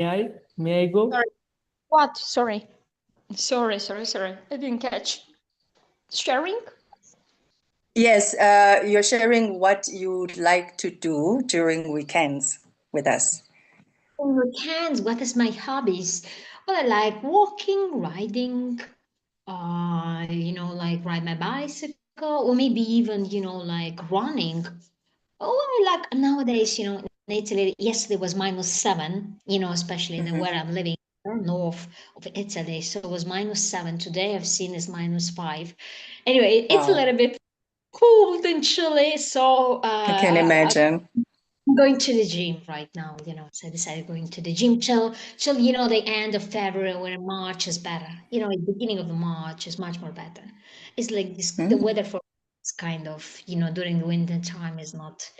May I go? Sorry. What? Sorry. Sorry. I didn't catch. Sharing? Yes, you're sharing what you'd like to do during weekends with us. On weekends, what is my hobbies? Well, I like walking, riding, like ride my bicycle, or maybe even, like running. Oh, I like nowadays, in Italy, yesterday was -7, especially in where I'm living, north of Italy. So it was -7. Today I've seen is -5. Anyway, it's a Wow, little bit cold and chilly. So I can imagine. I'm going to the gym right now, So I decided going to the gym till the end of February or March is better. At the beginning of the March is much more better. It's like this, the Mm. weather for it's kind of, during the winter time is not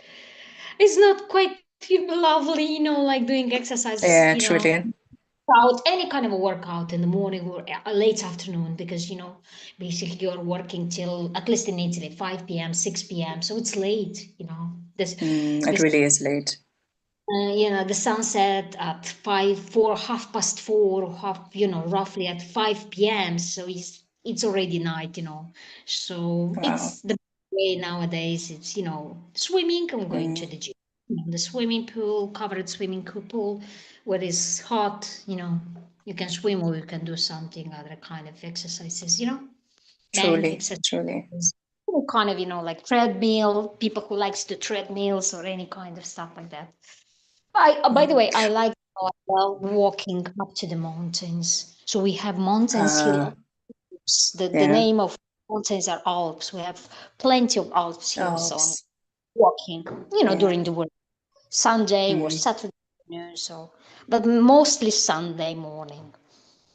it's not quite lovely, like doing exercises, Yeah, truly. out any kind of a workout in the morning or a late afternoon because basically you're working till at least in Italy 5 p.m. 6 p.m. so it's late this It this really is late. the sunset at 5 4 4 half roughly at 5 p.m. so it's already night so Wow. it's the way nowadays it's swimming. I'm going to Mm, the gym, the swimming pool, covered swimming pool where it's hot, you can swim or you can do something other kind of exercises, bank truly, exercises, truly. all kind of like treadmill, people who likes to treadmills or any kind of stuff like that. By the Mm. way, I like walking up to the mountains. So we have mountains here. Uh, Alps. The yeah. name of mountains are Alps. We have plenty of Alps here. So I'm Alps. walking, Yeah. during the week, Sunday or Mm, Saturday afternoon. So, but mostly Sunday morning.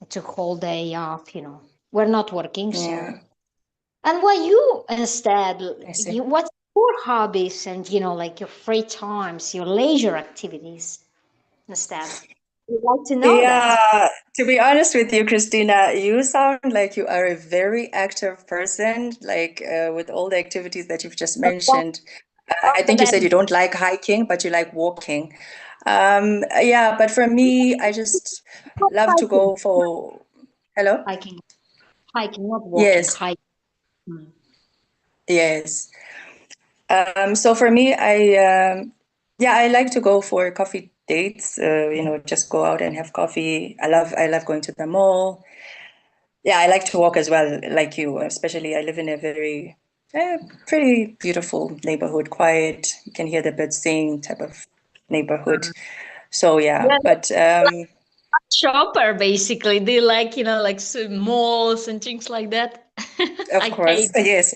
I took whole day off. We're not working. yeah. So, and what you instead, I see. what's your hobbies and like your free times, your leisure activities? Instead, we'd like to know that. Yeah, to be honest with you, Christina, you sound like you are a very active person, like with all the activities that you've just mentioned. I think you That said you don't like hiking, but you like walking. Yeah, but for me, I just love to hiking, go for, hello? hiking, hiking, not walking, Yes, hiking. Mm. yes. So for me, yeah, I like to go for coffee dates, just go out and have coffee. I love going to the mall. Yeah, I like to walk as well, like you, especially I live in a very pretty beautiful neighborhood, quiet. You can hear the birds sing type of neighborhood. So yeah, Yeah, but shopper basically. They like like malls and things like that. of I hate course, yes,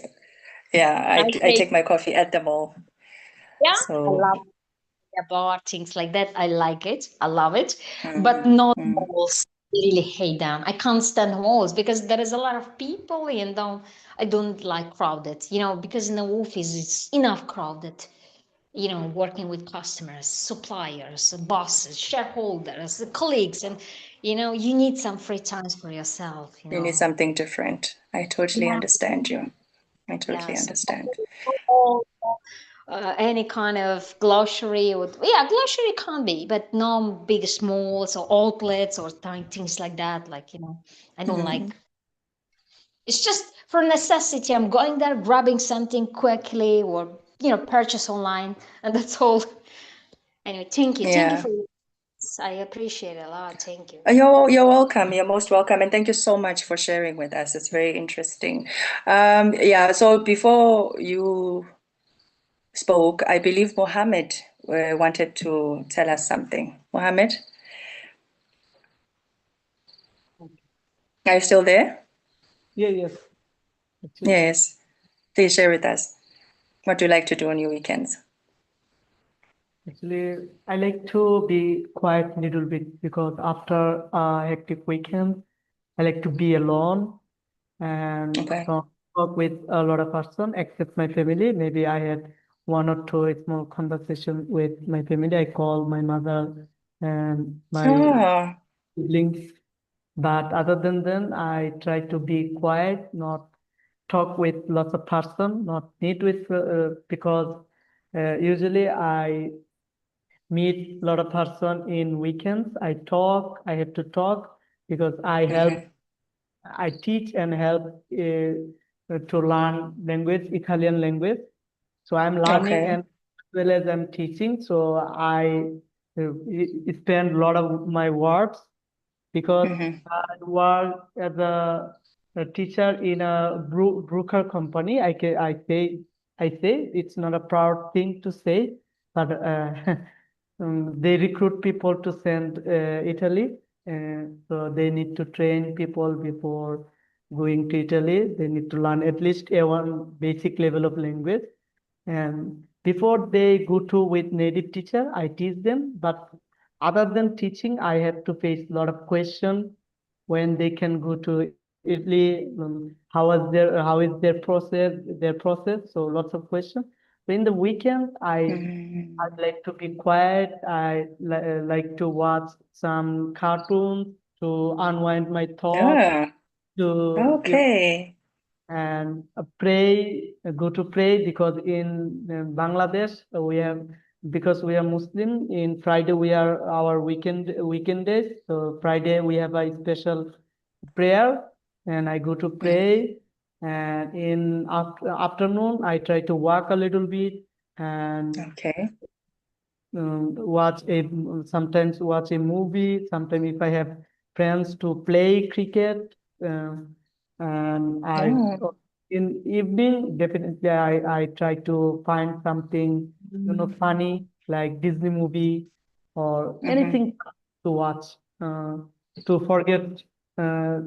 yeah, I I hate take my coffee at the mall. yeah, I So love about things like that. I like it. I love it. But mm, not mm, malls. I really hate them. I can't stand malls because there is a lot of people and I don't like crowded, because in the office it's enough crowded. Working with customers, suppliers, bosses, shareholders, colleagues, and you need some free times for yourself. you need something different. I totally Yeah, understand you. I totally yes. understand. Any kind of glossary or yeah, glossary can be, but no big smalls or outlets or things like that. Like I don't Mm. like. It's just for necessity. I'm going there, grabbing something quickly, or purchase online, and that's all. Anyway, thank you Yeah. for this. I appreciate it a lot. Thank you. You're welcome. You're most welcome, and thank you so much for sharing with us. It's very interesting. Yeah. So before you spoke, I believe Mohammed wanted to tell us something. Mohammed, are you still there? Yeah, yes. Actually, Yes. Please share with us. What do you like to do on your weekends? actually, I like to be quiet a little bit because after a hectic weekend, I like to be alone and Okay. not talk with a lot of person except my family. Maybe I had one or two small conversation with my family. I call my mother and my Oh, siblings. But other than that, I try to be quiet, not talk with lots of person, not meet with because usually I meet a lot of person in weekends. I have to talk because I teach and help to learn Italian language. So I'm learning Okay. and as well as I'm teaching. So I spend a lot of my words because I work as a teacher in a broker company. I say it's not a proud thing to say, but they recruit people to send Italy. So they need to train people before going to Italy. They need to learn at least a one basic level of language. And before they go to with native teacher, I teach them. But other than teaching, I have to face a lot of questions when they can go to Italy. How is their process? So lots of questions. So in the weekend, I like to be quiet. Like to watch some cartoons to unwind my thoughts. Yeah. To Okay. and go to pray because in Bangladesh because we are Muslim. In Friday we are our weekend days. So Friday we have a special prayer, and I go to pray. And in afternoon I try to walk a little bit and Okay. sometimes watch a movie. Sometimes if I have friends to play cricket, and Oh. in evening definitely I try to find something funny like Disney movie or anything to watch to forget uh,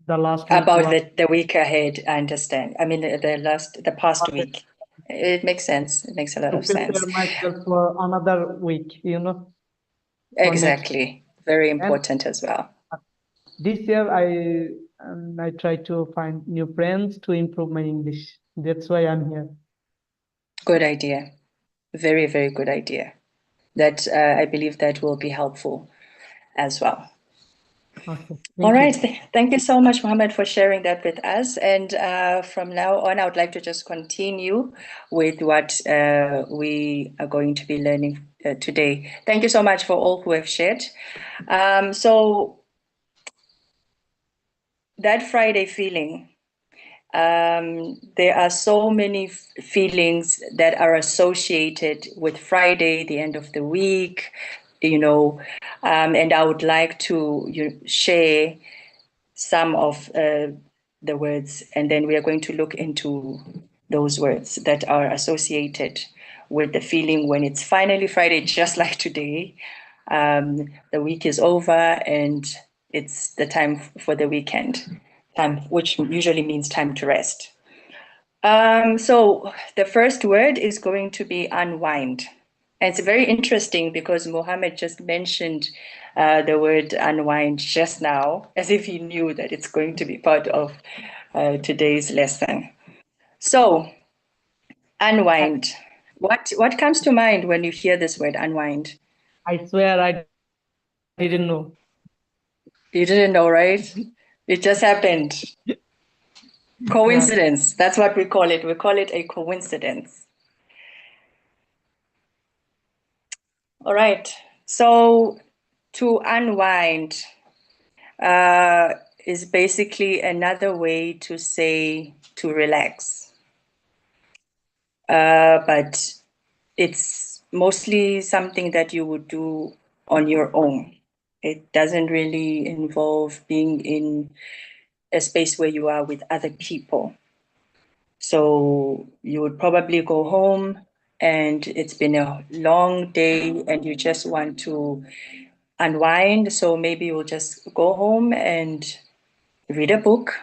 the last week About what the week ahead, I understand. I mean, the past week. It makes sense. It makes a lot to of sense. prepare myself for another week, for next. Exactly. Very And important as well. this year I try to find new friends to improve my English. That's why I'm here. Good idea. Very, very good idea. That I believe that will be helpful as well. Okay, All thank right. you. Thank you so much, Mohammed, for sharing that with us. And from now on, I would like to just continue with what we are going to be learning today. Thank you so much for all who have shared. So that Friday feeling, there are so many feelings that are associated with Friday, the end of the week, and I would like to share some of the words, and then we are going to look into those words that are associated with the feeling when it's finally Friday, just like today. The week is over and it's the time for the weekend, time which usually means time to rest. So the first word is going to be unwind. And it's very interesting because Mohammed just mentioned the word unwind just now, as if he knew that it's going to be part of today's lesson. So, unwind. What comes to mind when you hear this word unwind? I swear I didn't know. You didn't know, right? It just happened. Yeah. Coincidence. That's what we call it. We call it a coincidence. All right. So, to unwind is basically another way to say to relax. But it's mostly something that you would do on your own. It doesn't really involve being in a space where you are with other people. So you would probably go home and it's been a long day and you just want to unwind. So maybe you'll just go home and read a book.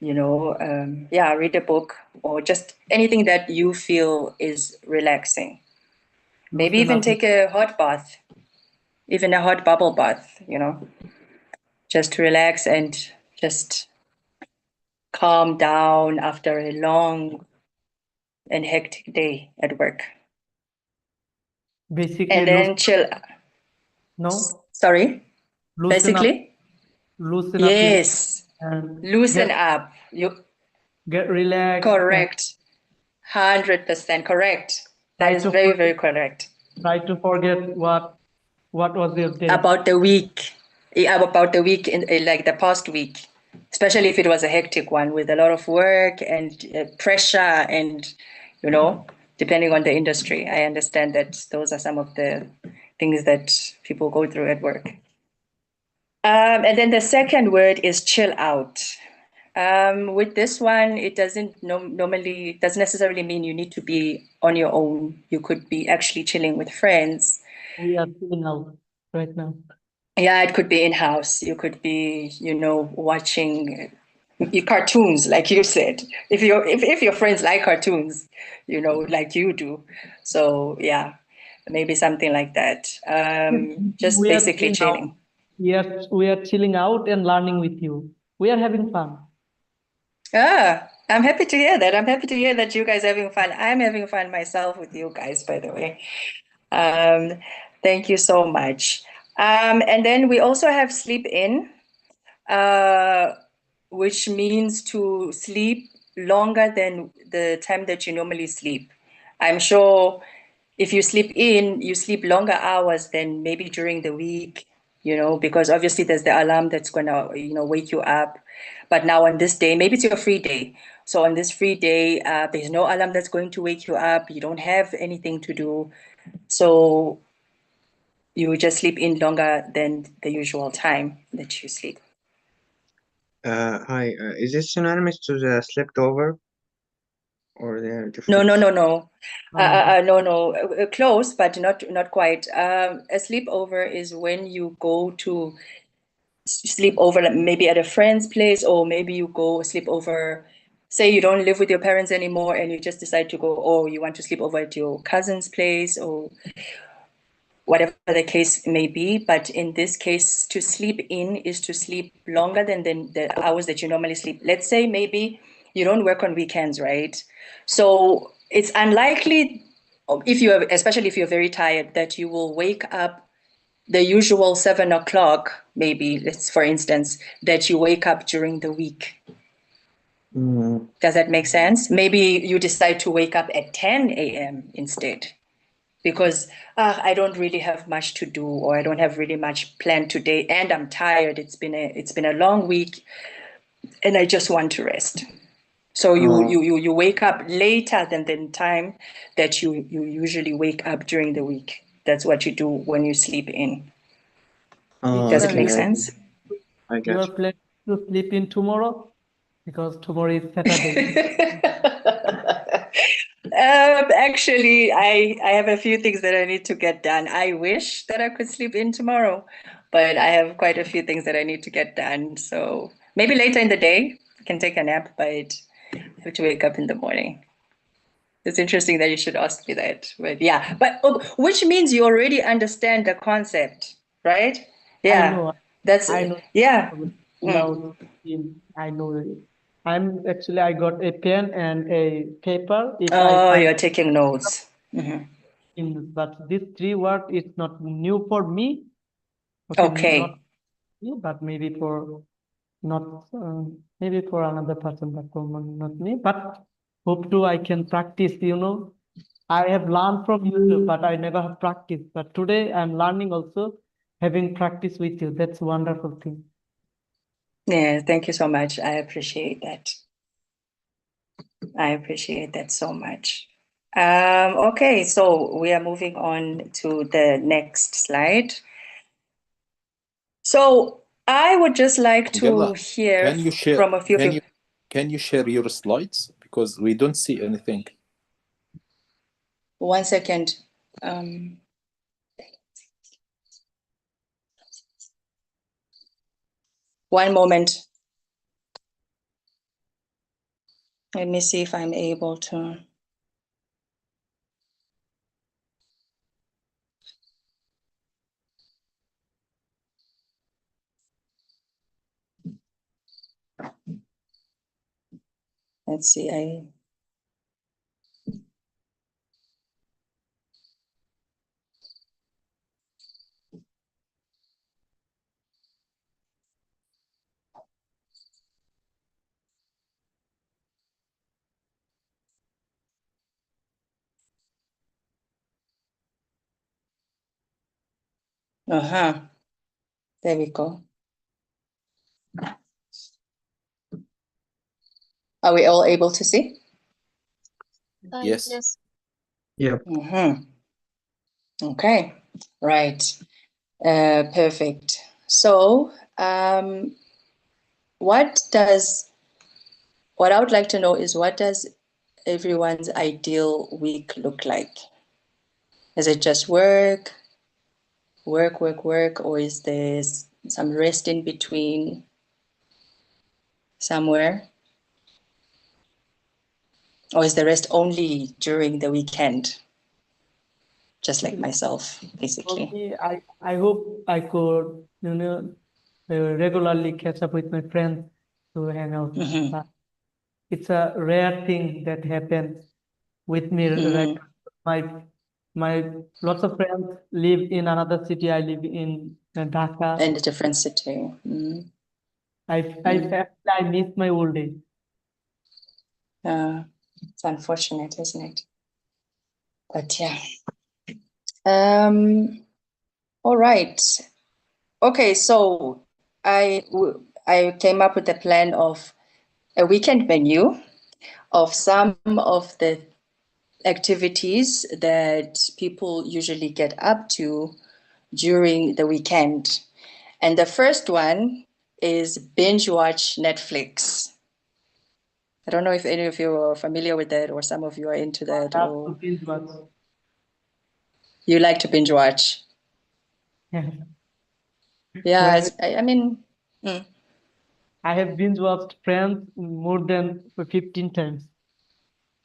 Read a book or just anything that you feel is relaxing. Maybe Loosen even up. take a hot bath, even a hot bubble bath, just to relax and just calm down after a long and hectic day at work. Basically, And then chill. no, Sorry, loosen up, basically? loosen up your Yes, and loosen up. You get relaxed and correct. 100% correct. That Try is to very, forget, very correct. try to forget what was your day. About the week, about the week, like the past week, especially if it was a hectic one with a lot of work and pressure and, you know, depending on the industry. I understand that those are some of the things that people go through at work. And then the second word is chill out. With this one, it doesn't normally doesn't necessarily mean you need to be on your own. You could be actually chilling with friends. We are chilling out right now. Yeah, it could be in-house. You could be, you know, watching your cartoons, like you said. If your friends like cartoons, you know, like you do. So yeah, maybe something like that. Just We are basically chilling out. chilling. We are chilling out and learning with you. We are having fun. Ah, I'm happy to hear that. I'm happy to hear that you guys are having fun. I'm having fun myself with you guys, by the way. Um, Thank you so much. And then we also have sleep in, uh, which means to sleep longer than the time that you normally sleep. I'm sure if you sleep in, you sleep longer hours than maybe during the week, you know, because obviously there's the alarm that's gonna, you know, wake you up. But now on this day, maybe it's your free day. So on this free day, there's no alarm that's going to wake you up. You don't have anything to do. So you just sleep in longer than the usual time that you sleep. Hi, is this synonymous to the slept over or they're No, different? no, no, no. No. No. Close, but not quite. A sleepover is when you go to sleep over, like, maybe at a friend's place, or maybe you go sleep over. Say you don't live with your parents anymore, and you just decide to go, or you want to sleep over at your cousin's place, or whatever the case may be. But in this case, to sleep in is to sleep longer than the hours that you normally sleep. Let's say maybe you don't work on weekends, right? So it's unlikely, if you are, especially if you're very tired, that you will wake up the usual 7 o'clock, maybe, let's for instance, that you wake up during the week. Mm, Does that make sense? Maybe you decide to wake up at 10 a.m. instead because I don't really have much to do, or I don't have really much planned today, and I'm tired. It's been a long week, and I just want to rest. So you wake up later than the time that you usually wake up during the week. That's what you do when you sleep in. Does it okay, make sense? I You get are planning to sleep in tomorrow because tomorrow is Saturday. Actually, I have a few things that I need to get done. I wish that I could sleep in tomorrow, but I have quite a few things that I need to get done. So maybe later in the day, I can take a nap, but I have to wake up in the morning. It's interesting that you should ask me that. But yeah, but which means you already understand the concept, right? I Yeah, know. that's, I know. yeah. Mm. Without him, I know it. I got a pen and a paper. If I Oh, find you're taking notes. Mhm. in, but this three word is not new for me. Okay, not Okay. me, but maybe for not maybe for another person, but for not me. But hope to I can practice. I have learned from you, but I never have practiced. But today I'm learning also, having practice with you. That's a wonderful thing. Yeah, thank you so much. I appreciate that. I appreciate that so much. Okay, so we are moving on to the next slide. So I would just like to Khungela, hear can you share from a few can people. you can you share your slides because we don't see anything. 1 second. Um, one moment. Let me see if I'm able to. Let's see. There we go. Are we all able to see? Yes. Yes. Yep. Okay, right. Perfect. So, what I would like to know is, what does everyone's ideal week look like? Is it just work, or is there some rest in between somewhere? Or is the rest only during the weekend? Just like myself, For basically. me, I hope I could, regularly catch up with my friends to hang out. But it's a rare thing that happens with me right now. My lots of friends live in another city. I live in Dhaka. And a different city. I miss my old days. It's unfortunate, isn't it? But yeah. All right. Okay, so I came up with a plan of a weekend menu of some of the activities that people usually get up to during the weekend. And the first one is binge watch Netflix. I don't know if any of you are familiar with that, or some of you are into that, I have to or binge watch. you like to binge watch. Yeah, Well, I mean, I have binge watched Friends more than 15 times.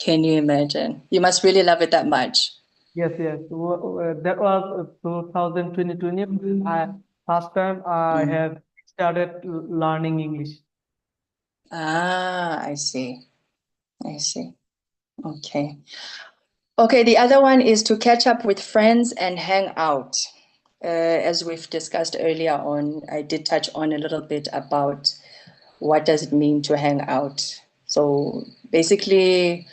can you imagine? You must really love it that much. Yes, yes. That was 2020. First time I have started learning English. I see. I see. Okay. Okay, the other one is to catch up with friends and hang out. As we've discussed earlier on, I did touch on a little bit about what does it mean to hang out. So basically,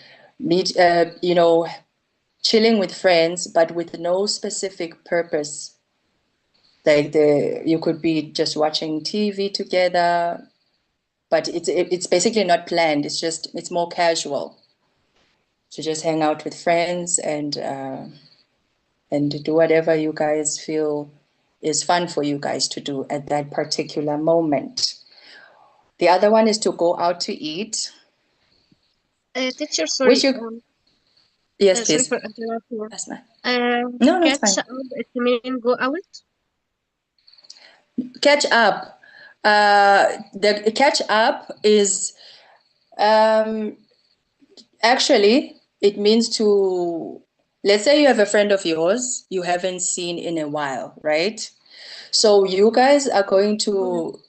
chilling with friends, but with no specific purpose. Like you could be just watching TV together, but it's basically not planned. It's more casual. To just hang out with friends and do whatever you guys feel is fun for you guys to do at that particular moment. The other one is to go out to eat. Teacher, sorry. Yes, Sorry please. for interrupting. Asma. No, it's Catch fine. up, it mean go out? Catch up. The catch up is actually, it means to, let's say you have a friend of yours you haven't seen in a while, right? So you guys are going to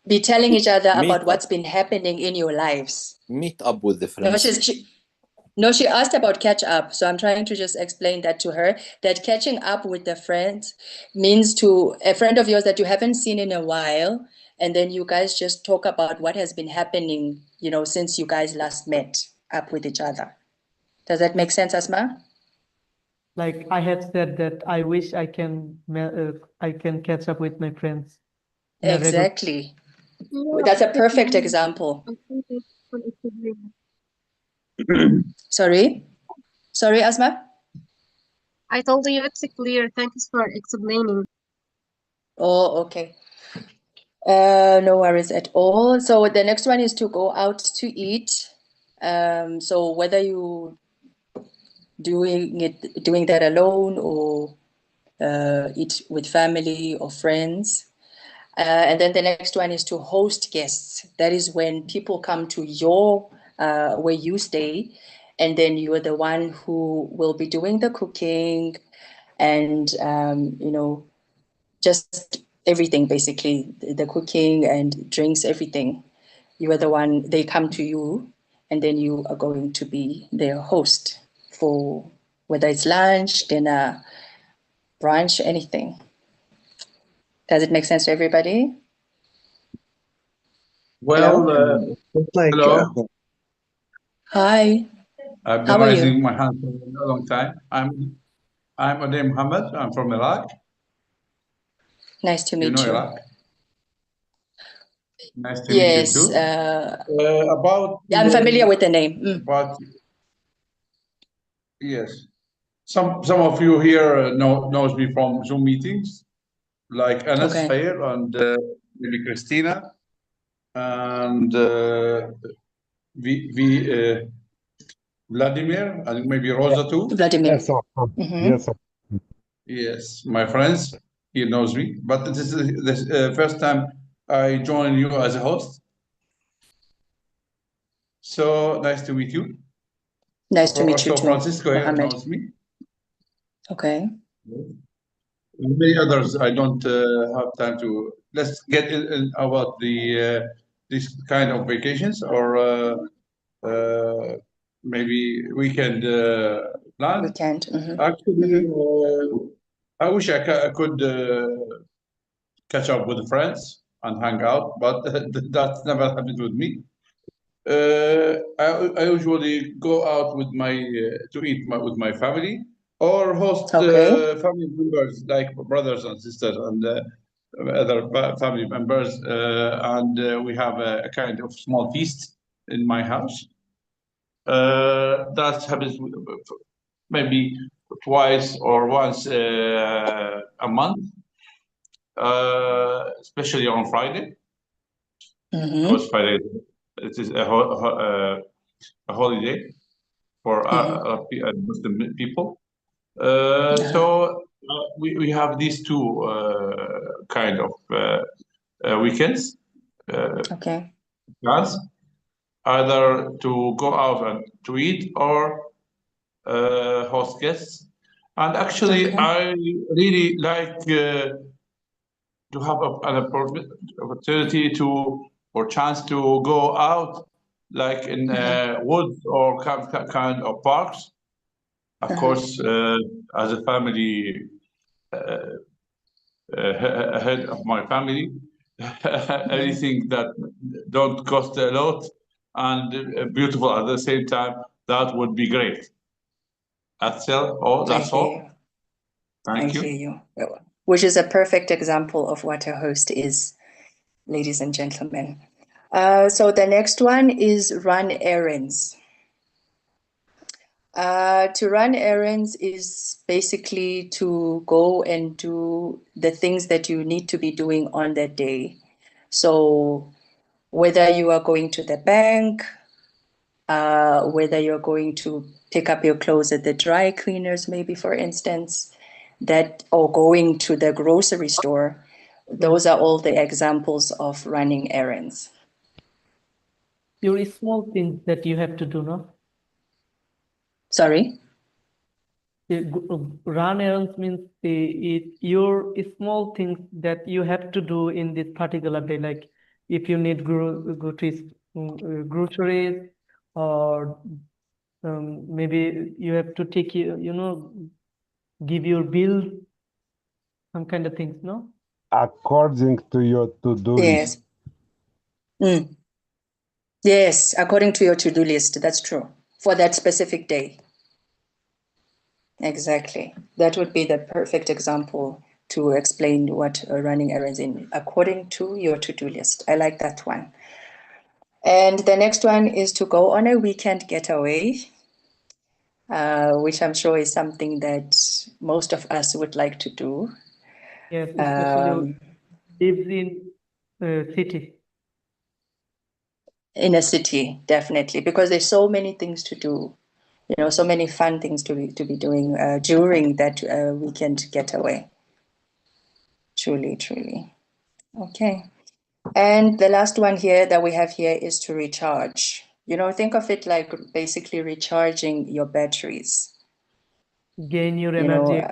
be telling each other about what's been happening in your lives. Meet up with the No, friends. she asked about catch up. So I'm trying to just explain that to her, that catching up with the friends means to a friend of yours that you haven't seen in a while. And then you guys just talk about what has been happening, since you guys last met up with each other. Does that make sense, Asma? Like I have said that I wish I can catch up with my friends. Exactly. Yeah, That's a perfect example. I think it's for explain. Sorry, Asma? I told you it's clear. Thanks for explaining. Oh, okay. No worries at all. So the next one is to go out to eat. So whether you doing that alone or eat with family or friends. And then the next one is to host guests. That is when people come to your where you stay, and then you are the one who will be doing the cooking and just everything, basically the cooking and drinks, everything. You are the one, they come to you, and then you are going to be their host for whether it's lunch, dinner, brunch, anything. Does it make sense to everybody? Well, It's like, hello. Hi. I've How been are you? raising my hand for a long time. I'm Adem Mohammed. I'm from Iraq. Nice to You meet know you. Iraq? Nice to meet you Yes, too. About I'm familiar with the name. about yes, some of you here knows me from Zoom meetings, like Anas Okay. here and maybe Christina and Vladimir and maybe Rosa too. Vladimir. Yes, sir. Mhm. Yes, sir. Yes, my friends, he knows me, but this is the first time I join you as a host. So nice to meet you. Nice to meet you So too, Francisco here Mohammed. knows me. Okay. Many others I don't have time to. Let's get in about the this kind of vacations or maybe weekend plan. Weekend. Actually, I wish I could catch up with friends and hang out, but that's never happened with me. I usually go out with my to eat with my family or host Okay. family members like brothers and sisters and other family members, and we have a kind of small feast in my house. That happens maybe twice or once a month, especially on Friday, because Friday it is a holiday for Muslim people. So we have these two kind of weekends Okay. plans, either to go out and to eat or host guests. And actually, Okay. I really like to have an opportunity to or chance to go out, like in woods or kind of parks. Of course, as a family, head of my family, anything that don't cost a lot and beautiful at the same time, that would be great. That's all. I That's hear all. you. Thank I you. hear you. Which is a perfect example of what a host is, ladies and gentlemen. So the next one is run errands. To run errands is basically to go and do the things that you need to be doing on that day. So whether you are going to the bank, whether you're going to pick up your clothes at the dry cleaners, maybe for instance, that or going to the grocery store, those are all the examples of running errands. Your small things that you have to do, no? Sorry? Run errands means your small things that you have to do in this particular day, like if you need groceries or maybe you have to take give your bills, some kind of things, no? According to your to-do list. Yes. Yes, according to your to-do list, that's true. For that specific day. Exactly. That would be the perfect example to explain what running errands in according to your to-do list. I like that one. And the next one is to go on a weekend getaway, which I'm sure is something that most of us would like to do. Yes, especially lives in city. In a city, definitely, because there's so many things to do, so many fun things to be doing during that weekend getaway. Truly, truly. Okay. And the last one here that we have here is to recharge. Think of it like basically recharging your batteries. Gain your energy.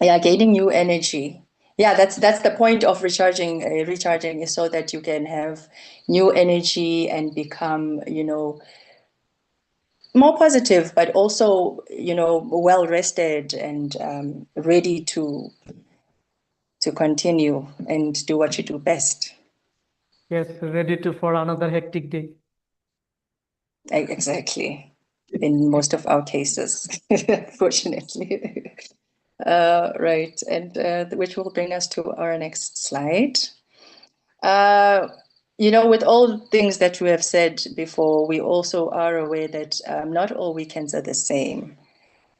Gaining new energy. Yeah, that's the point of recharging. Recharging is so that you can have new energy and become, more positive, but also, well rested and ready to continue and do what you do best. Yes, ready for another hectic day. Exactly. In most of our cases, fortunately. Right, and which will bring us to our next slide. With all things that we have said before, we also are aware that not all weekends are the same.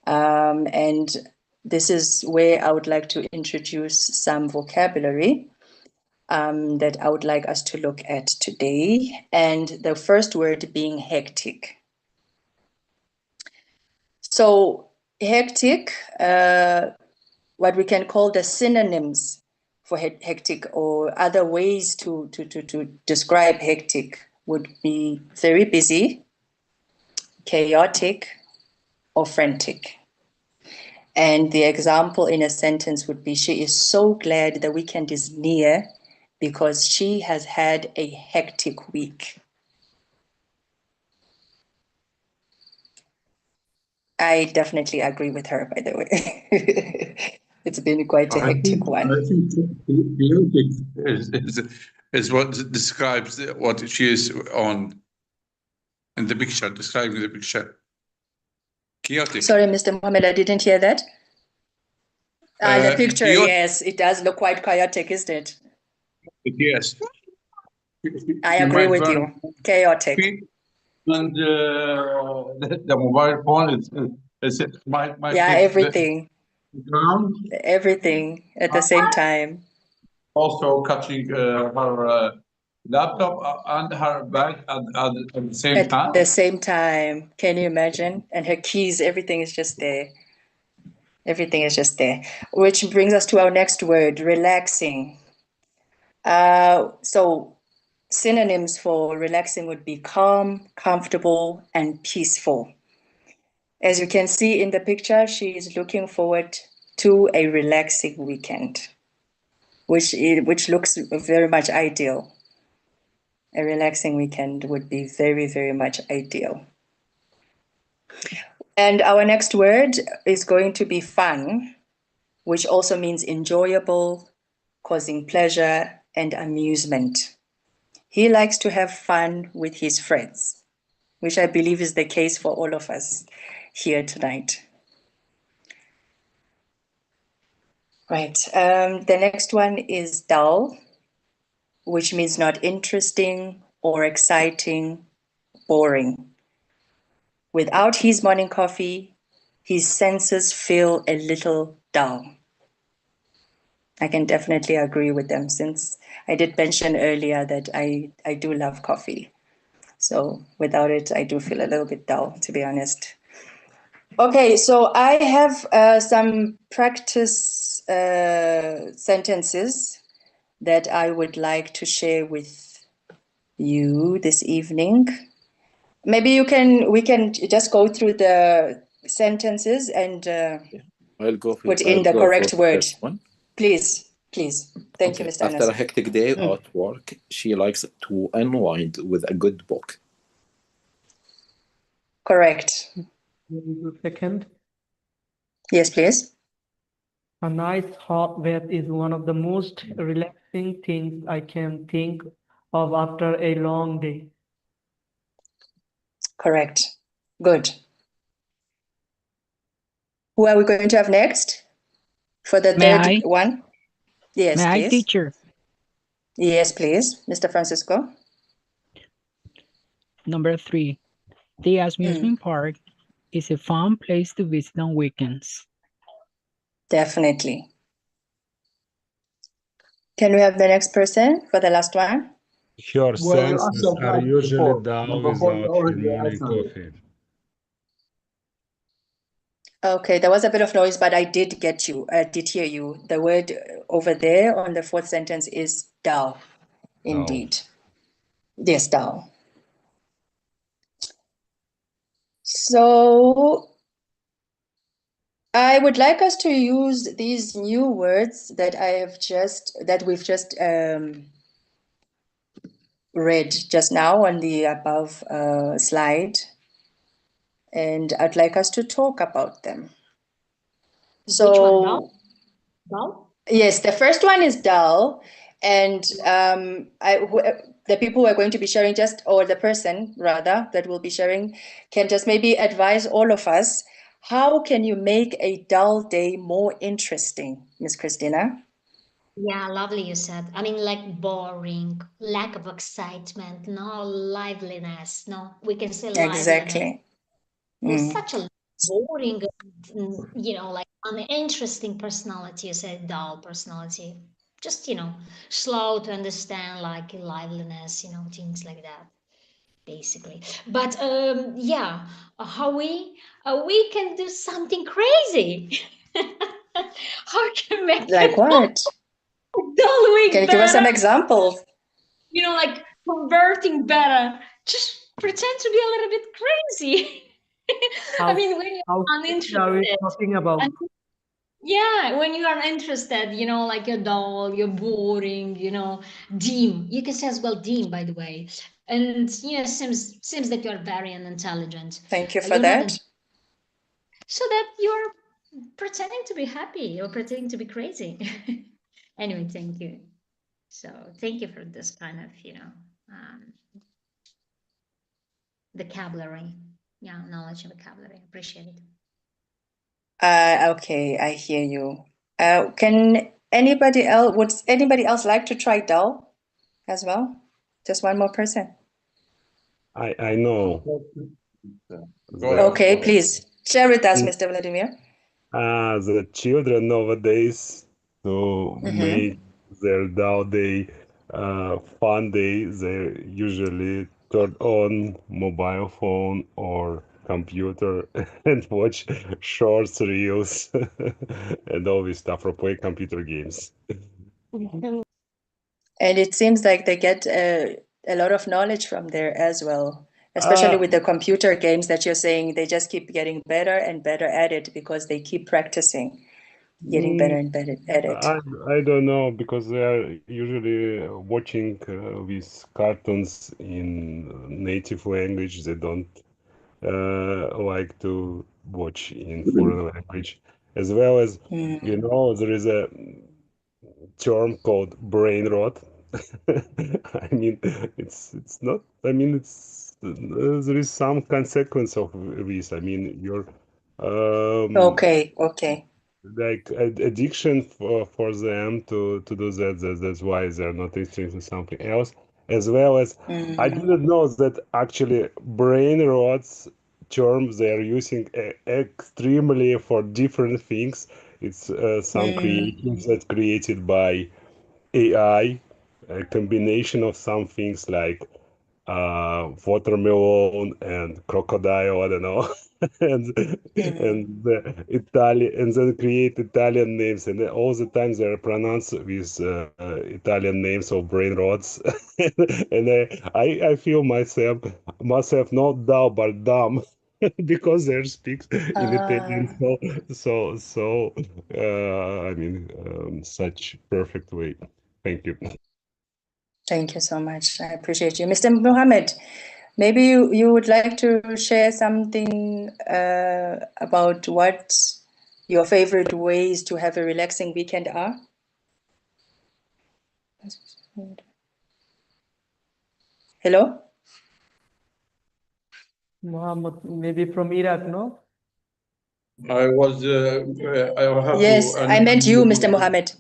And this is where I would like to introduce some vocabulary that I would like us to look at today. And the first word being hectic. So hectic, what we can call the synonyms for hectic, or other ways to describe hectic, would be very busy, chaotic, or frantic. And the example in a sentence would be, she is so glad the weekend is near because she has had a hectic week. I definitely agree with her, by the way. It's been quite a hectic one. I think chaotic is what describes what she is on in the picture, describing the picture. Chaotic. Sorry, Mr. Mohammed, I didn't hear that. The picture, chaotic. yes, it does look quite chaotic, isn't it? Yes. I agree with you. Chaotic. And the mobile phone is my Yeah, everything. ground. Everything at the same time. Also catching her laptop and her bag at the same time. At the same time. Can you imagine? And her keys, everything is just there. Everything is just there. Which brings us to our next word, relaxing. So synonyms for relaxing would be calm, comfortable, and peaceful. As you can see in the picture, she is looking forward to a relaxing weekend, which looks very much ideal. A relaxing weekend would be very, very much ideal. And our next word is going to be fun, which also means enjoyable, causing pleasure and amusement. He likes to have fun with his friends, which I believe is the case for all of us here tonight. Right. The next one is dull, which means not interesting or exciting, boring. Without his morning coffee, his senses feel a little dull. I can definitely agree with them, since I did mention earlier that I do love coffee. So without it, I do feel a little bit dull, to be honest. Okay, so I have some practice sentences that I would like to share with you this evening. Maybe we can just go through the sentences and I'll go for, put in the correct word. One. Please. Thank you, Mr. After a hectic day at work, she likes to unwind with a good book. Correct. Second. Yes, please. A nice hot bath is one of the most relaxing things I can think of after a long day. Correct. Good. Who are we going to have next for the third one? Yes, May please. I, teacher? Yes, please. Mr. Francisco. Number 3. The amusement park is a fun place to visit on weekends. Definitely. Can we have the next person for the last one? Your senses are usually dull without your morning coffee. Okay, there was a bit of noise, but I did get you. I did hear you. The word over there on the fourth sentence is dull. Indeed. Yes, dull. So I would like us to use these new words that we've just read just now on the above slide, and I'd like us to talk about them. So, which one? Dull? Dull? Yes, the first one is dull, and the people who are going to be sharing or the person rather that will be sharing can just maybe advise all of us How can you make a dull day more interesting, Miss Christina? Yeah, lovely you said. I mean, like boring, lack of excitement, no liveliness. No, we can say liveliness. Exactly. There's such a boring, like uninteresting personality. You said dull personality. Just, slow to understand, like liveliness, things like that, basically. But yeah, how we can do something crazy. How can make Like what? dull week Can you give us some better? examples? Like converting better. Just pretend to be a little bit crazy. I mean, when you're How are we uninterested, talking about? yeah, when you are interested, like you're dull, you're boring, dim. You can say as well dim, by the way. And seems that you're very unintelligent. Thank you for You're not that. so that you're pretending to be happy or pretending to be crazy. Anyway, thank you. So thank you for this kind of, um, vocabulary. Yeah, knowledge and vocabulary. Appreciate it. Okay, I hear you. Would anybody else like to try dull as well? Just one more person. I know. Okay, please share with us, Mr. Vladimir. The children nowadays, to make their dull day fun day, they usually turn on mobile phone or computer and watch shorts, reels, and all this stuff, or play computer games. And it seems like they get a lot of knowledge from there as well, especially with the computer games that you're saying. They just keep getting better and better at it because they keep practicing, getting better and better at it. I don't know, because they are usually watching these cartoons in native language. They don't like to watch in foreign language. As well as, there is a term called brain rot. I mean, it's not. I mean, there is some consequence of this. I mean, your Okay. like addiction for them to do that. That's why they're not interested in something else. As well as, I didn't know that actually brain rots term they are using extremely for different things. It's some creations that created by AI, a combination of some things like watermelon and crocodile, I don't know, and the Italian, and then create Italian names, and then all the time they are pronounced with Italian names of brain rots, and I feel myself not dull but dumb. Because they speak in Italian so I mean, such perfect way. Thank you. Thank you so much. I appreciate you. Mr. Mohammed, maybe you would like to share something about what your favorite ways to have a relaxing weekend are? Hello? Muhammad, maybe from Iraq, no? I was. I have Yes, to. I meant you, Mr. Mohammed.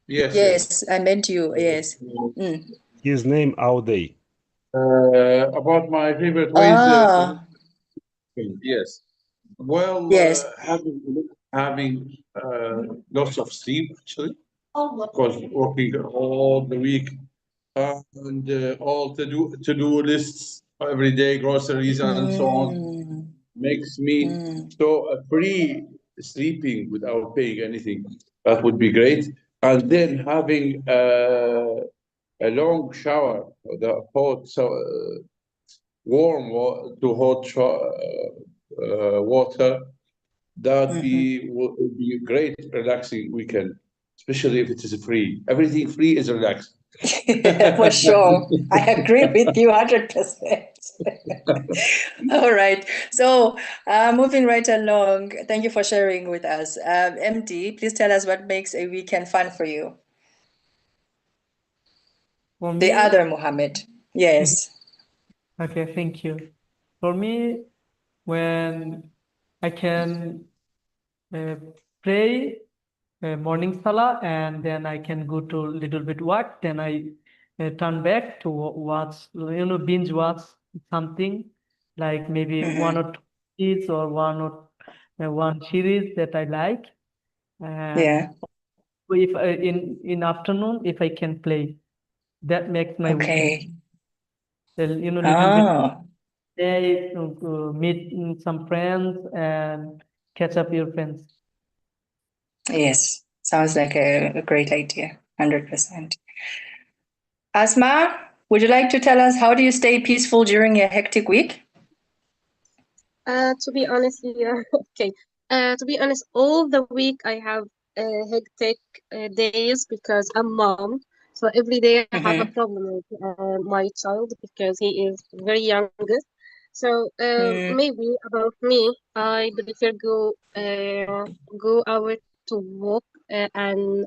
Yes. I meant you. Yes. His name Auday. About my favorite ways. Yes. Well, Yes. having lots of sleep actually, because working all the week and all to do lists every day, groceries and so on, makes me so free sleeping without paying anything. That would be great. And then having a long shower, the hot, warm to hot water. That would be a great relaxing weekend, especially if it is free. Everything free is relaxing. For sure. I agree with you 100%. All right. So, moving right along, thank you for sharing with us. MD, please tell us what makes a weekend fun for you. For The me, other Mohammed. Yes. okay, thank you. For me, when I can pray morning salah, and then I can go to little bit walk. Then I turn back to watch, binge watch something like maybe one or two series or one series that I like. And Yeah. if in afternoon, if I can play, that makes my weekend. Okay. Little bit Oh, day, meet some friends and catch up your friends. yes. Sounds like a great idea. 100%. Asma, would you like to tell us how do you stay peaceful during a hectic week? To be honest, yeah, okay. To be honest, all the week I have hectic days because I'm mom. So every day I have a problem with my child because he is very youngest. So maybe about me, I prefer go out to walk and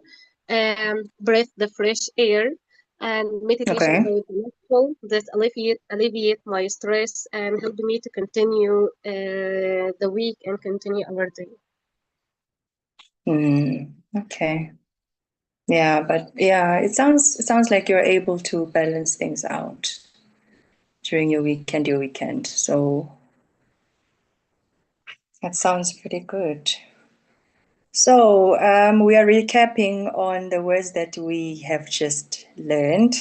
breathe the fresh air and meditation Okay. about mindful that alleviate my stress and help me to continue the week and continue our day. Okay. Yeah, but yeah, it sounds like you're able to balance things out during your weekend. So that sounds pretty good. So we are recapping on the words that we have just learned.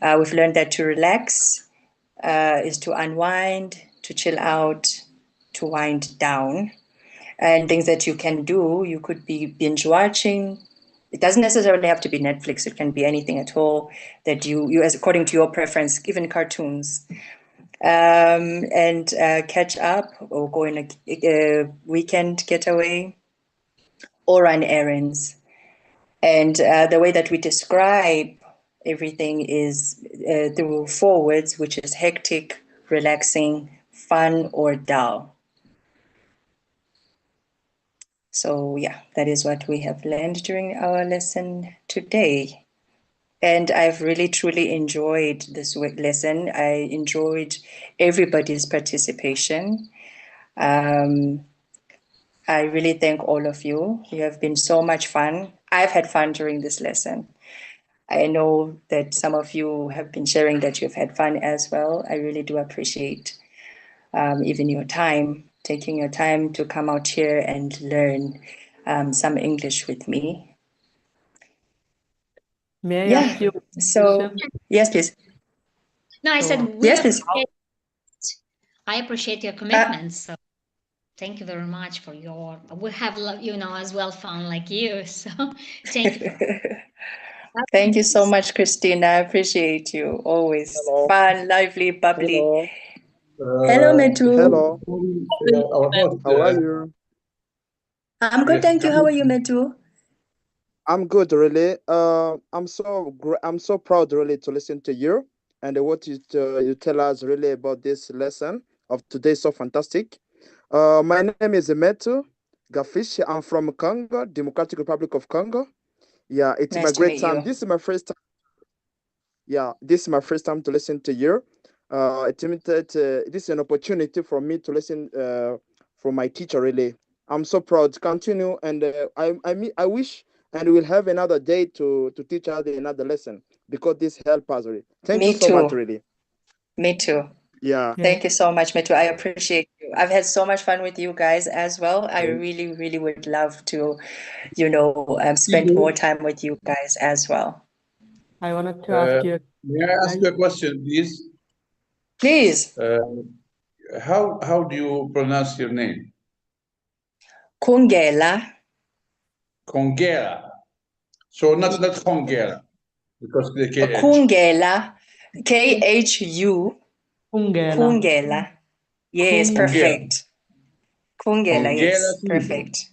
We've learned that to relax is to unwind, to chill out, to wind down. And things that you can do, you could be binge watching. It doesn't necessarily have to be Netflix. It can be anything at all that you as according to your preference, even cartoons. And catch up or go on a weekend getaway or run errands. And the way that we describe everything is through 4 words, which is hectic, relaxing, fun, or dull. So yeah, that is what we have learned during our lesson today. And I've really, truly enjoyed this lesson. I enjoyed everybody's participation. I really thank all of you. You have been so much fun. I've had fun during this lesson. I know that some of you have been sharing that you've had fun as well. I really do appreciate even your time, taking your time to come out here and learn some English with me. May I ask you a So, question? yes, please. No, I So, said we Yes, please. I appreciate your commitment. So thank you very much for your. We have, as well fun like you. So thank you. Thank you so much, Christina. I appreciate you. Always Hello. fun, lively, bubbly. Hello. Hello, Metu. Hello. Our host, How are you? I'm good, yes, thank you. How are you, Metu? I'm good, really. I'm so proud, really, to listen to you and what you tell us really about this lesson of today. So fantastic. My name is Metu Gafish. I'm from Congo, Democratic Republic of Congo. Yeah, it's Nice my to great meet time. you. This is my first time. Yeah, this is my first time to listen to you. This is an opportunity for me to listen from my teacher. Really, I'm so proud. Continue, and I wish and we'll have another day to teach us another lesson because this helps us. Really, thank you Me so much. too. Really, Me too. yeah. Thank you so much, Metu. I appreciate you. I've had so much fun with you guys as well. I really, really would love to, spend more time with you guys as well. I wanted to ask you. may I ask you a question, please? Please. How do you pronounce your name? Khungela. Khungela. So not Khungela, because the KH. Khungela. Khu. Khungela. Khungela. Yes, Khungela. perfect. Khungela, Khungela yes, season. perfect.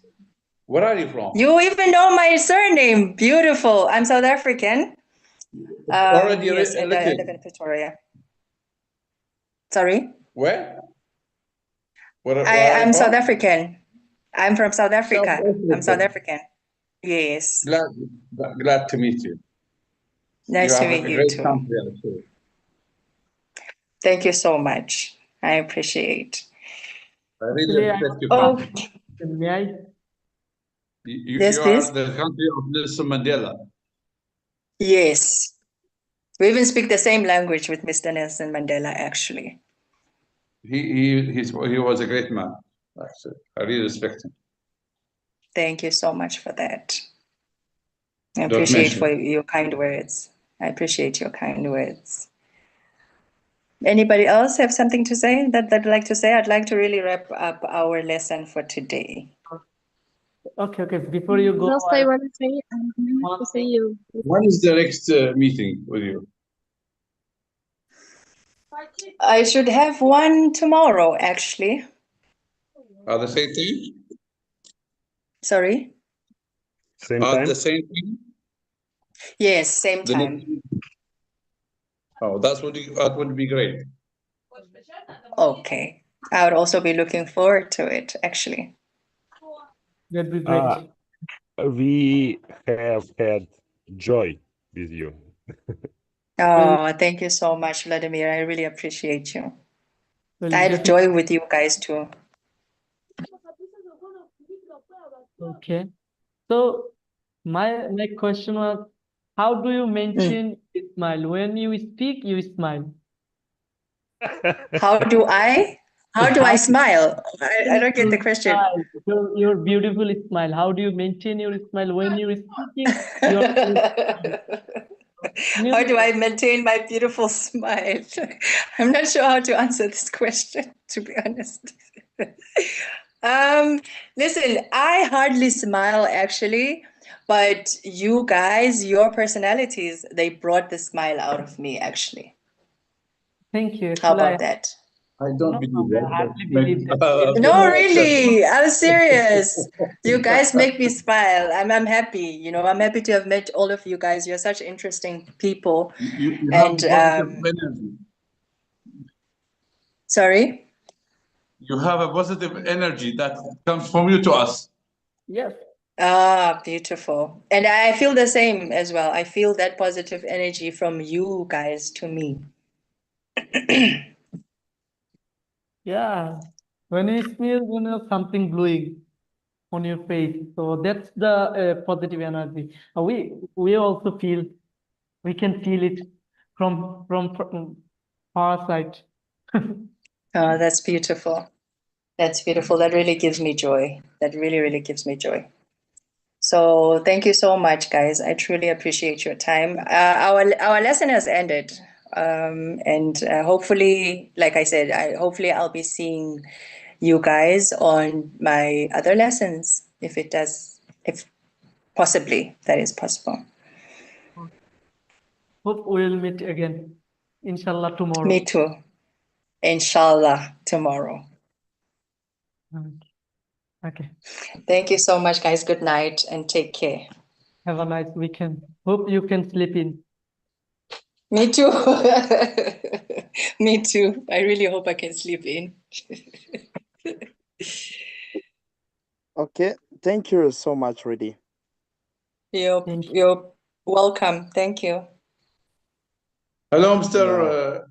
Where are you from? You even know my surname. Beautiful. I'm South African. Already Yes, and I live written. in Pretoria. Sorry? Where? Where are you I'm South from? African. I'm from South South Africa. I'm South Africa. African. Yes. Glad to meet you. Nice You to have meet a you great too. country, I'm sure. Thank you so much. I appreciate. I really Actually, I respect you. Oh, may I? Yes, You please. are the country of Nelson Mandela. Yes. We even speak the same language with Mr. Nelson Mandela, actually. He was a great man. Actually, I really respect him. Thank you so much for that. I Don't appreciate mention for it. your kind words. I appreciate your kind words. Anybody else have something to say that they'd like to say? I'd like to really wrap up our lesson for today. Okay. Before you go, Just I want to say, I'm glad one to see thing. you. When is the next meeting with you? I should have one tomorrow, actually. At the same time? Sorry? Same At time? the same time? Yes, same The next time. Oh, that would be great. Okay. I would also be looking forward to it, actually. That'd be Uh, great. we have had joy with you. Oh, thank you so much, Vladimir. I really appreciate you. Well, I had definitely. joy with you guys too. Okay. So my question was, how do you maintain a smile? When you speak, you smile. How do I smile? I don't get the Your question. smile, your beautiful smile. How do you maintain your smile when you're speaking? You're smiling. How do I maintain my beautiful smile? I'm not sure how to answer this question, to be honest. Listen, I hardly smile actually, but you guys, your personalities, they brought the smile out of me actually. Thank you. How Actually, about that? I don't no, believe I that. hardly believe that. No, really, I'm serious. You guys make me smile. I'm happy. You know, I'm happy to have met all of you guys. You're such interesting people. You And have positive energy. sorry? You have a positive energy that comes from you to us. Yes. Ah, beautiful. And I feel the same as well. I feel that positive energy from you guys to me. Yeah. When you smile, you know something glowing on your face. So that's the positive energy. We also feel, we can feel it from far side. Oh, that's beautiful. That's beautiful. That really gives me joy. That really, really gives me joy. So thank you so much, guys. I truly appreciate your time. Our lesson has ended, and hopefully, like I said, hopefully I'll be seeing you guys on my other lessons if possibly that is possible. Hope we'll meet again. Inshallah tomorrow. Me too. Inshallah tomorrow. Okay. Thank you so much, guys. Good night and take care. Have a nice weekend. Hope you can sleep in. Me too. Me too. I really hope I can sleep in. Okay, thank you so much, Rudy. You're welcome. Thank you. Hello, Mr.